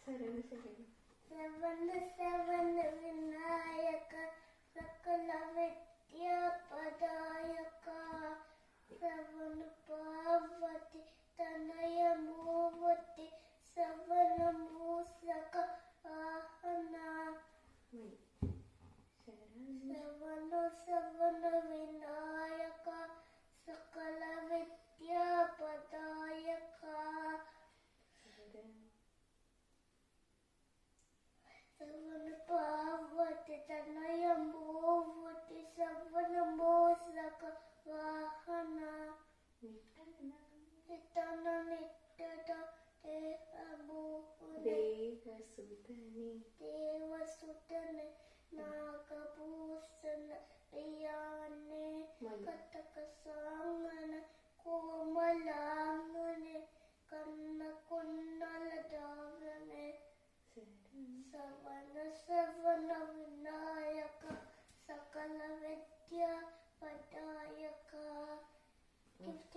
సరేనా సరేనా. శ్రవణ శ్రవణ వినాయక సకల విద్యా పదాయక శ్రవణ పార్వతి తనయ మూర్తి శ్రవణ మూసక వాహన. శ్రవణ శ్రవణ వినాయక సకల విద్యా పదాయక శ్రవణ పార్వతి తనయ మూర్తి శ్రవణ మూసక వాహన. నితన నిత్యత దేవసుతని నాగభూషణ ప్రియానే కటక సాంగన కోమలాంగనే కన్న కుండల దావనే. శ్రవణ శ్రవణ వినాయక సకల విద్యా పదాయక. గిఫ్ట్